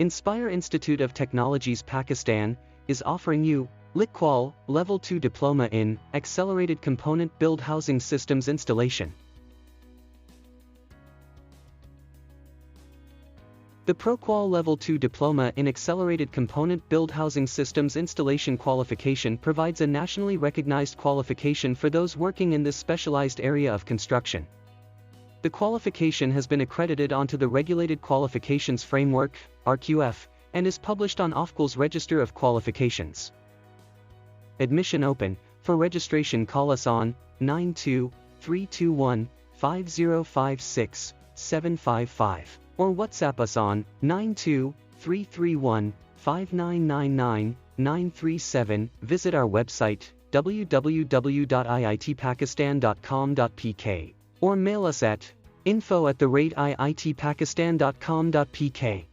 Inspire Institute of Technologies Pakistan is offering you LicQual Level 2 Diploma in Accelerated Component Build Housing Systems Installation. The ProQual Level 2 Diploma in Accelerated Component Build Housing Systems Installation qualification provides a nationally recognized qualification for those working in this specialized area of construction. The qualification has been accredited onto the Regulated Qualifications Framework, RQF, and is published on OFQL's Register of Qualifications. Admission open. For registration, call us on 92-321-5056-755 or WhatsApp us on 92-331-5999-937. Visit our website www.iitpakistan.com.pk or mail us at info@iitpakistan.com.pk.